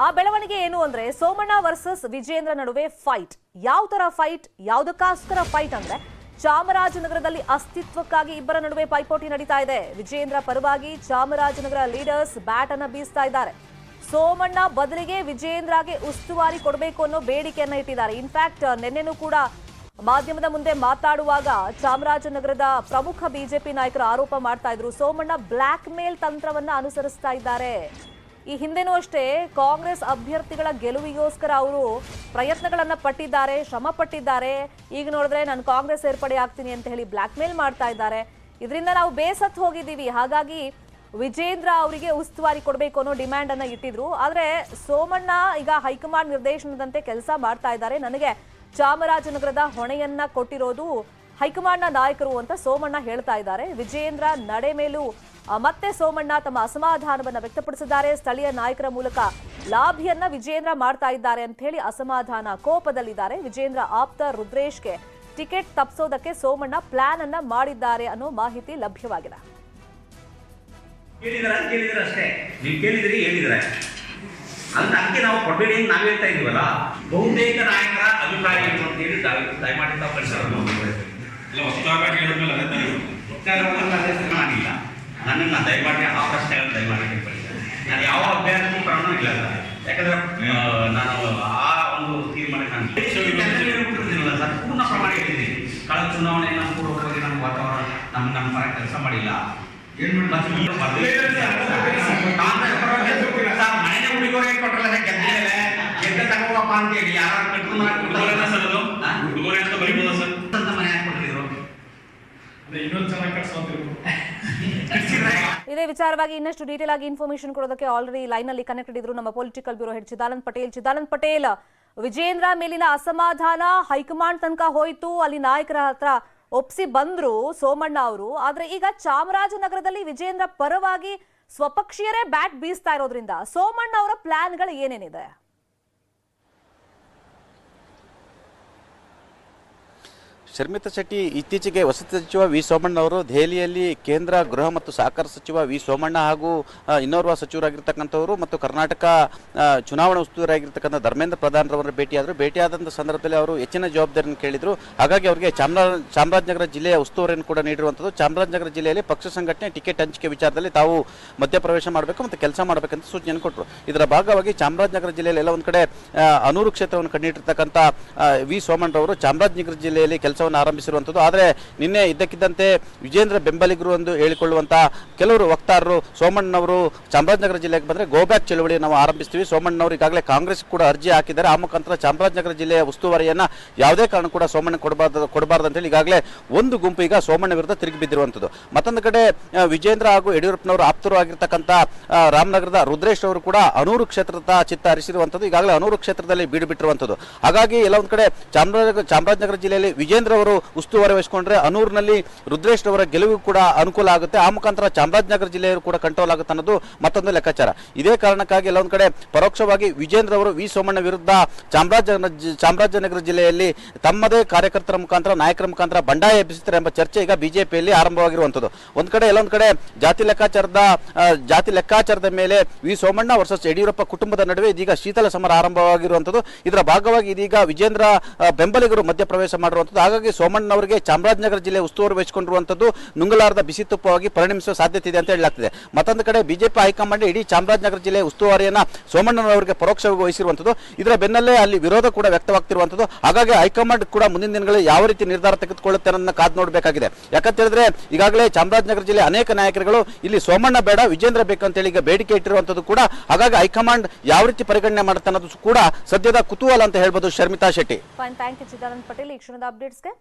ಆ ಬೆಳವಣಿಗೆ ಏನು ಅಂದ್ರೆ ಸೋಮಣ್ಣ ವರ್ಸಸ್ ವಿಜೇಂದ್ರ ನಡುವೆ ಫೈಟ್. ಯಾವ ತರ ಫೈಟ್, ಯಾವುದಕ್ಕೋಸ್ಕರ ಫೈಟ್ ಅಂದ್ರೆ ಚಾಮರಾಜನಗರದಲ್ಲಿ ಅಸ್ತಿತ್ವಕ್ಕಾಗಿ ಇಬ್ಬರ ನಡುವೆ ಪೈಪೋಟಿ ನಡೀತಾ ಇದೆ. ವಿಜೇಂದ್ರ ಪರವಾಗಿ ಚಾಮರಾಜನಗರ ಲೀಡರ್ಸ್ ಬ್ಯಾಟ್ ಅನ್ನ ಬೀಸ್ತಾ ಇದ್ದಾರೆ. ಸೋಮಣ್ಣ ಬದಲಿಗೆ ವಿಜೇಂದ್ರಗೆ ಉಸ್ತುವಾರಿ ಕೊಡಬೇಕು ಅನ್ನೋ ಬೇಡಿಕೆಯನ್ನ ಇಟ್ಟಿದ್ದಾರೆ. ಇನ್ಫ್ಯಾಕ್ಟ್ ನಿನ್ನೆನೂ ಕೂಡ ಮಾಧ್ಯಮದ ಮುಂದೆ ಮಾತಾಡುವಾಗ ಚಾಮರಾಜನಗರದ ಪ್ರಮುಖ ಬಿಜೆಪಿ ನಾಯಕರು ಆರೋಪ ಮಾಡ್ತಾ ಇದ್ರು, ಸೋಮಣ್ಣ ಬ್ಲಾಕ್ ಮೇಲ್ ತಂತ್ರವನ್ನ ಅನುಸರಿಸ್ತಾ ಇದ್ದಾರೆ. ಈ ಹಿಂದೆನೂ ಅಷ್ಟೇ ಕಾಂಗ್ರೆಸ್ ಅಭ್ಯರ್ಥಿಗಳ ಗೆಲುವಿಗೋಸ್ಕರ ಅವರು ಪ್ರಯತ್ನಗಳನ್ನ ಪಟ್ಟಿದ್ದಾರೆ, ಶ್ರಮ ಪಟ್ಟಿದ್ದಾರೆ. ಈಗ ನೋಡಿದ್ರೆ ನಾನು ಕಾಂಗ್ರೆಸ್ ಸೇರ್ಪಡೆ ಆಗ್ತೀನಿ ಅಂತ ಹೇಳಿ ಬ್ಲಾಕ್ ಮೇಲ್ ಮಾಡ್ತಾ ಇದ್ದಾರೆ. ಇದರಿಂದ ನಾವು ಬೇಸತ್ತು ಹೋಗಿದ್ದೀವಿ, ಹಾಗಾಗಿ ವಿಜೇಂದ್ರ ಅವರಿಗೆ ಉಸ್ತುವಾರಿ ಕೊಡಬೇಕು ಅನ್ನೋ ಡಿಮ್ಯಾಂಡ್ ಅನ್ನ ಇಟ್ಟಿದ್ರು. ಆದ್ರೆ ಸೋಮಣ್ಣ ಈಗ ಹೈಕಮಾಂಡ್ ನಿರ್ದೇಶನದಂತೆ ಕೆಲಸ ಮಾಡ್ತಾ ಇದ್ದಾರೆ. ನನಗೆ ಚಾಮರಾಜನಗರದ ಹೊಣೆಯನ್ನ ಕೊಟ್ಟಿರೋದು ಹೈಕಮಾಂಡ್ನ ನಾಯಕರು ಅಂತ ಸೋಮಣ್ಣ ಹೇಳ್ತಾ ಇದ್ದಾರೆ. ವಿಜೇಂದ್ರ ನಡೆ ಮೇಲೂ ಮತ್ತೆ ಸೋಮಣ್ಣ ತಮ್ಮ ಅಸಮಾಧಾನವನ್ನ ವ್ಯಕ್ತಪಡಿಸಿದ್ದಾರೆ. ಸ್ಥಳೀಯ ನಾಯಕರ ಮೂಲಕ ಲಾಭಿಯನ್ನ ವಿಜೇಂದ್ರ ಮಾಡ್ತಾ ಇದ್ದಾರೆ ಅಂತ ಹೇಳಿ ಅಸಮಾಧಾನ, ಕೋಪದಲ್ಲಿದ್ದಾರೆ. ವಿಜೇಂದ್ರ ಆಪ್ತ ರುದ್ರೇಶ್ಗೆ ಟಿಕೆಟ್ ತಪ್ಪಿಸೋದಕ್ಕೆ ಸೋಮಣ್ಣ ಪ್ಲಾನ್ ಅನ್ನ ಮಾಡಿದ್ದಾರೆ ಅನ್ನೋ ಮಾಹಿತಿ ಲಭ್ಯವಾಗಿದೆ. ಅಷ್ಟೇ ನೀವು ಕೇಳಿದ್ರಿ, ಹೇಳಿದ್ರೆ ಅಂತ ಅದಕ್ಕೆ ನಾವು ಕೊಡಬೇಡಿ ಅಂತ ನಾವು ಹೇಳ್ತಾ ಇದೀವಲ್ಲ. ಬಹುತೇಕ ನಾಯಕರ ಅಭಿಪ್ರಾಯ ಏನು ಅಂತ ಹೇಳಿ ದಯಮಾಡಿ ತಾವು ಪರಿಸರವನ್ನು ಮಾಡಿಲ್ಲ. ನನ್ನನ್ನು ದಯಮಾಡಿ ಆ ಪ್ರಶ್ನೆಗಳನ್ನು ದಯಮಾಡಿ ನಾನು ಯಾವ ಅಭ್ಯರ್ಥಿ ಪರನೂ ಇಲ್ಲ. ಯಾಕಂದ್ರೆ ನಾನು ಆ ಒಂದು ತೀರ್ಮಾನಕ್ಕೆ ನಾನು ಸರ್ ಪೂರ್ಣ ಪ್ರಮಾಣ ಹೇಳಿದ್ದೀನಿ. ಕಳೆದ ಚುನಾವಣೆಯನ್ನು ಪೂರ್ವಕವಾಗಿ ನಮ್ಮ ವಾತಾವರಣ ನಮ್ಮ ಪರ ಕೆಲಸ ಮಾಡಿಲ್ಲ. ಮನೆ ಹುಡುಗರೇ ಕೊಟ್ಟಲ್ಲ ಗೆದ್ದ ತಗೋಪ್ಪ ಅಂತ ಹೇಳಿ ಯಾರು ಮನೆ ಹಾಕೊಟ್ಟಿದ್ರು. ಇದೇ ವಿಚಾರವಾಗಿ ಇನ್ನಷ್ಟು ಡೀಟೇಲ್ ಆಗಿ ಇನ್ಫಾರ್ಮೇಶನ್ ಕೊಡೋದಕ್ಕೆ ಆಲ್ರೆಡಿ ಲೈನ್ ಅಲ್ಲಿ ಕನೆಕ್ಟೆಡ್ ಇದ್ರು ನಮ್ಮ political bureau head Chidanand Patel. Chidanand Patel, Vijendra ಮೇಲಿನ ಅಸಮಾಧಾನ ಹೈಕಮಾಂಡ್ ತನಕ ಹೋಯ್ತು, ಅಲ್ಲಿ ನಾಯಕರ ಹತ್ರ ಒಪ್ಸಿ ಬಂದ್ರು ಸೋಮಣ್ಣ ಅವರು. ಆದ್ರೆ ಈಗ ಚಾಮರಾಜನಗರದಲ್ಲಿ ವಿಜೇಂದ್ರ ಪರವಾಗಿ ಸ್ವಪಕ್ಷೀಯರೇ ಬ್ಯಾಟ್ ಬೀಸ್ತಾ ಇರೋದ್ರಿಂದ ಸೋಮಣ್ಣ ಅವರ ಪ್ಲಾನ್ಗಳು ಏನೇನಿದೆ? ಶರ್ಮಿತಾ ಶೆಟ್ಟಿ, ಇತ್ತೀಚೆಗೆ ವಸತಿ ಸಚಿವ ವಿ ಸೋಮಣ್ಣ ಅವರು ದೆಹಲಿಯಲ್ಲಿ ಕೇಂದ್ರ ಗೃಹ ಮತ್ತು ಸಹಕಾರ ಸಚಿವ ವಿ ಸೋಮಣ್ಣ ಹಾಗೂ ಇನ್ನೋರ್ವ ಸಚಿವರಾಗಿರ್ತಕ್ಕಂಥವರು ಮತ್ತು ಕರ್ನಾಟಕ ಚುನಾವಣಾ ಉಸ್ತುವಾರಿಯಾಗಿರ್ತಕ್ಕಂಥ ಧರ್ಮೇಂದ್ರ ಪ್ರಧಾನರವರನ್ನು ಭೇಟಿಯಾದಂಥ ಸಂದರ್ಭದಲ್ಲಿ ಅವರು ಹೆಚ್ಚಿನ ಜವಾಬ್ದಾರಿಯನ್ನು ಕೇಳಿದರು. ಹಾಗಾಗಿ ಅವರಿಗೆ ಚಾಮರಾಜನಗರ ಜಿಲ್ಲೆಯ ಉಸ್ತುವಾರಿಯನ್ನು ಕೂಡ ನೀಡಿರುವಂಥದ್ದು. ಚಾಮರಾಜನಗರ ಜಿಲ್ಲೆಯಲ್ಲಿ ಪಕ್ಷ ಸಂಘಟನೆ ಟಿಕೆಟ್ ಹಂಚಿಕೆ ವಿಚಾರದಲ್ಲಿ ತಾವು ಮಧ್ಯಪ್ರವೇಶ ಮಾಡಬೇಕು ಮತ್ತು ಕೆಲಸ ಮಾಡಬೇಕಂತ ಸೂಚನೆ ಕೊಟ್ಟರು. ಇದರ ಭಾಗವಾಗಿ ಚಾಮರಾಜನಗರ ಜಿಲ್ಲೆಯಲ್ಲಿ ಎಲ್ಲ ಒಂದು ಕಡೆ ಅನೂರು ಕ್ಷೇತ್ರವನ್ನು ಕಂಡಿಟ್ಟಿರ್ತಕ್ಕಂಥ ವಿ ಸೋಮಣ್ಣರವರು ಚಾಮರಾಜನಗರ ಜಿಲ್ಲೆಯಲ್ಲಿ ಕೆಲಸ ಆರಂಭಿಸಿರುವಂಥದ್ದು. ಆದರೆ ನಿನ್ನೆ ಇದ್ದಕ್ಕಿದ್ದಂತೆ ವಿಜೇಂದ್ರ ಬೆಂಬಲಿಗರು ಎಂದು ಹೇಳಿಕೊಳ್ಳುವಂತಹ ಕೆಲವರು ವಕ್ತಾರರು ಸೋಮಣ್ಣನವರು ಚಾಮರಾಜನಗರ ಜಿಲ್ಲೆಗೆ ಬಂದರೆ ಗೋಬ್ಯಾಕ್ ಚಳವಳಿ ನಾವು ಆರಂಭಿಸ್ತೀವಿ, ಸೋಮಣ್ಣನವರು ಈಗಾಗಲೇ ಕಾಂಗ್ರೆಸ್ ಕೂಡ ಅರ್ಜಿ ಹಾಕಿದ್ದಾರೆ, ಆ ಮುಖಾಂತರ ಚಾಮರಾಜನಗರ ಜಿಲ್ಲೆಯ ಉಸ್ತುವಾರಿಯನ್ನು ಯಾವುದೇ ಕಾರಣ ಕೂಡ ಸೋಮಣ್ಣ ಕೊಡಬಾರ್ದು ಅಂತೇಳಿ ಈಗಾಗಲೇ ಒಂದು ಗುಂಪು ಈಗ ಸೋಮಣ್ಣ ವಿರುದ್ಧ ತಿರುಗಿ ಬಿದ್ದಿರುವಂಥದ್ದು. ಮತ್ತೊಂದು ಕಡೆ ವಿಜೇಂದ್ರ ಹಾಗೂ ಯಡಿಯೂರಪ್ಪನವರು ಆಪ್ತರು ಆಗಿರ್ತಕ್ಕಂಥ ರಾಮನಗರದ ರುದ್ರೇಶ್ ಅವರು ಕೂಡ ಅನೂರು ಕ್ಷೇತ್ರದ ಚಿತ್ತ ಹರಿಸಿರುವಂಥದ್ದು. ಈಗಾಗಲೇ ಅನೂರು ಕ್ಷೇತ್ರದಲ್ಲಿ ಬೀಡು ಬಿಟ್ಟಿರುವಂಥದ್ದು. ಹಾಗಾಗಿ ಎಲ್ಲ ಒಂದು ಕಡೆ ಚಾಮರಾಜನಗರ ಜಿಲ್ಲೆಯಲ್ಲಿ ವಿಜೇಂದ್ರ ಅವರು ಉಸ್ತುವಾರಿ ವಹಿಸಿಕೊಂಡ್ರೆ ಅನೂರಿನಲ್ಲಿ ರುದ್ರೇಶ್ ಅವರ ಗೆಲುವು ಕೂಡ ಅನುಕೂಲ ಆಗುತ್ತೆ, ಆ ಮುಖಾಂತರ ಚಾಮರಾಜನಗರ ಜಿಲ್ಲೆಯವರು ಕೂಡ ಕಂಟ್ರೋಲ್ ಆಗುತ್ತೆ ಅನ್ನೋದು ಮತ್ತೊಂದು ಲೆಕ್ಕಾಚಾರ. ಇದೇ ಕಾರಣಕ್ಕಾಗಿ ಎಲ್ಲ ಒಂದು ಕಡೆ ಪರೋಕ್ಷವಾಗಿ ವಿಜೇಂದ್ರ ಅವರು ವಿ ಸೋಮಣ್ಣ ವಿರುದ್ಧ ಚಾಮರಾಜನಗರ ಜಿಲ್ಲೆಯಲ್ಲಿ ತಮ್ಮದೇ ಕಾರ್ಯಕರ್ತರ ಮುಖಾಂತರ ನಾಯಕರ ಮುಖಾಂತರ ಬಂಡಾಯ ಎಬ್ಬಿಸುತ್ತಾರೆ ಎಂಬ ಚರ್ಚೆ ಈಗ ಬಿಜೆಪಿಯಲ್ಲಿ ಆರಂಭವಾಗಿರುವಂಥದ್ದು. ಒಂದು ಕಡೆ ಎಲ್ಲೊಂದು ಕಡೆ ಜಾತಿ ಲೆಕ್ಕಾಚಾರದ ಮೇಲೆ ವಿ ಸೋಮಣ್ಣ ವರ್ಸಸ್ ಯಡಿಯೂರಪ್ಪ ಕುಟುಂಬದ ನಡುವೆ ಇದೀಗ ಶೀತಲ ಸಮರ ಆರಂಭವಾಗಿರುವಂಥದ್ದು. ಇದರ ಭಾಗವಾಗಿ ಇದೀಗ ವಿಜೇಂದ್ರ ಬೆಂಬಲಿಗರು ಮಧ್ಯಪ್ರವೇಶ ಮಾಡಿರುವಂಥದ್ದು. ಹಾಗಾಗಿ ಸೋಮಣ್ಣನವರಿಗೆ ಚಾಮರಾಜನಗರ ಜಿಲ್ಲೆ ಉಸ್ತುವಾರಿ ವಹಿಸಿಕೊಂಡಿರುವಂಥದ್ದು ನುಂಗಲಾರದ ಬಿಸಿ ತುಪ್ಪವಾಗಿ ಪರಿಣಮಿಸುವ ಸಾಧ್ಯತೆ ಇದೆ ಅಂತ ಹೇಳಲಾಗ್ತಿದೆ. ಮತ್ತೊಂದು ಕಡೆ ಬಿಜೆಪಿ ಹೈಕಮಾಂಡ್ ಇಡೀ ಚಾಮರಾಜನಗರ ಜಿಲ್ಲೆಯ ಉಸ್ತುವಾರಿಯನ್ನ ಸೋಮಣ್ಣನವರಿಗೆ ಪರೋಕ್ಷವಾಗಿ ವಹಿಸಿರುವಂಥದ್ದು. ಇದರ ಬೆನ್ನಲ್ಲೇ ಅಲ್ಲಿ ವಿರೋಧ ಕೂಡ ವ್ಯಕ್ತವಾಗ್ತಿರುವಂಥದ್ದು. ಹಾಗಾಗಿ ಹೈಕಮಾಂಡ್ ಕೂಡ ಮುಂದಿನ ದಿನಗಳಲ್ಲಿ ಯಾವ ರೀತಿ ನಿರ್ಧಾರ ತೆಗೆದುಕೊಳ್ಳುತ್ತೆ ಅನ್ನೋದನ್ನ ಕಾದು ನೋಡಬೇಕಾಗಿದೆ. ಯಾಕಂತ ಹೇಳಿದ್ರೆ ಈಗಾಗಲೇ ಚಾಮರಾಜನಗರ ಜಿಲ್ಲೆ ಅನೇಕ ನಾಯಕರುಗಳು ಇಲ್ಲಿ ಸೋಮಣ್ಣ ಬೇಡ ವಿಜೇಂದ್ರ ಬೇಕಂತೇಳಿ ಈಗ ಬೇಡಿಕೆ ಇಟ್ಟಿರುವಂಥದ್ದು ಕೂಡ. ಹಾಗಾಗಿ ಹೈಕಮಾಂಡ್ ಯಾವ ರೀತಿ ಪರಿಗಣನೆ ಮಾಡುತ್ತೆ ಅನ್ನೋದು ಕೂಡ ಸದ್ಯದ ಕುತೂಹಲ ಅಂತ ಹೇಳ್ಬೋದು. ಶರ್ಮಿತಾ ಶೆಟ್ಟಿ. ಥ್ಯಾಂಕ್ ಯು ಚಿದಾನಂದ್ ಪಟೇಲ್ ಈ ಕ್ಷಣದ ಅಪ್ಡೇಟ್ಸ್ಗೆ.